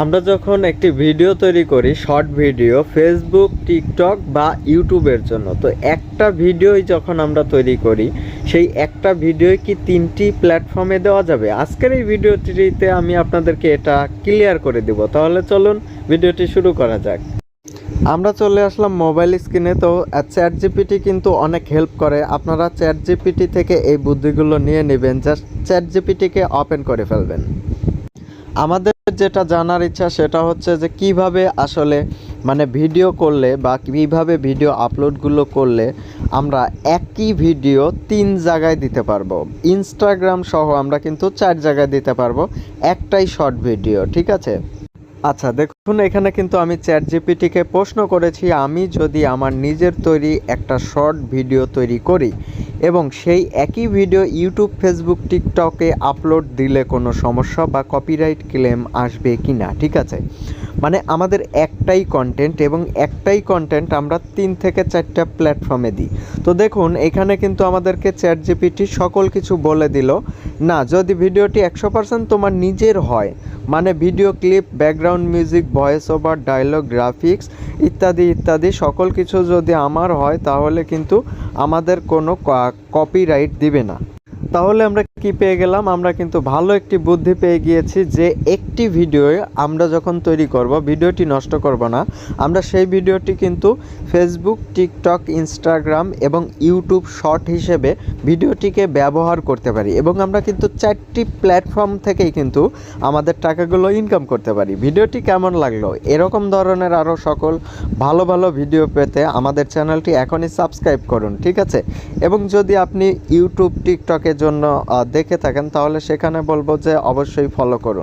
আমরা যখন একটি ভিডিও তৈরি করি, শর্ট ভিডিও ফেসবুক, টিকটক বা ইউটিউবের জন্য, তো একটা ভিডিওই যখন আমরা তৈরি করি, সেই একটা ভিডিও কি 3টি প্ল্যাটফর্মে দেওয়া যাবে? আজকের এই ভিডিওটিতে আমি আপনাদেরকে এটা ক্লিয়ার করে দেব। তাহলে চলুন ভিডিওটি শুরু করা যাক। আমরা চলে আসলাম মোবাইল স্ক্রিনে। তো চ্যাট জিপিটি কিন্তু অনেক হেল্প করে। আপনারা চ্যাট জিপিটি থেকে এই বুদ্ধিগুলো নিয়ে নেবেন, জাস্ট চ্যাট জিপিটিকে ওপেন করে ফেলবেন। আমাদের যেটা জানার ইচ্ছা সেটা হচ্ছে যে কিভাবে আসলে ভিডিও করলে বা কীভাবে ভিডিও আপলোডগুলো করলে আমরা একই ভিডিও 3 জায়গায় দিতে পারবো। ইনস্টাগ্রাম সহ আমরা কিন্তু 4 জায়গায় দিতে পারবো একটাই শর্ট ভিডিও, ঠিক আছে? আচ্ছা দেখুন, এখানে কিন্তু আমি চ্যাট জিপিটিকে প্রশ্ন করেছি, আমি যদি আমার নিজের তৈরি একটা শর্ট ভিডিও তৈরি করি এবং সেই একই ভিডিও ইউটিউব, ফেসবুক, টিকটকে আপলোড দিলে কোনো সমস্যা বা কপিরাইট ক্লেম আসবে কি না, ঠিক আছে? আমাদের একটাই কন্টেন্ট এবং একটাই কন্টেন্ট আমরা 3 থেকে 4টা প্ল্যাটফর্মে দিই। তো দেখুন, এখানে কিন্তু আমাদেরকে চ্যাট জিপিটি সকল কিছু বলে দিল। না, যদি ভিডিওটি 100% তোমার নিজের হয়, video clip, background music, voice over, dialogue, graphics ইত্যাদি ইত্যাদি সকল কিছু যদি আমার হয়, তাহলে কিন্তু আমাদের কোনো কপিরাইট দিবে না। তাহলে আমরা কি পেয়ে গেলাম? আমরা কিন্তু ভালো একটি বুদ্ধি পেয়ে গিয়েছি যে একটি ভিডিও আমরা যখন তৈরি করব, ভিডিওটি নষ্ট করব না। আমরা সেই ভিডিওটি কিন্তু ফেসবুক, টিকটক, ইনস্টাগ্রাম এবং ইউটিউব শর্ট হিসেবে ভিডিওটিকে ব্যবহার করতে পারি এবং আমরা কিন্তু 4টি প্ল্যাটফর্ম থেকেই কিন্তু আমাদের টাকাগুলো ইনকাম করতে পারি। ভিডিওটি কেমন লাগলো? এরকম ধরনের আরও সকল ভালো ভালো ভিডিও পেতে আমাদের চ্যানেলটি এখনই সাবস্ক্রাইব করুন, ঠিক আছে? এবং যদি আপনি ইউটিউব, টিকটকের জন্য দেখে থাকেন, তাহলে সেখানে বলবো যে অবশ্যই ফলো করুন।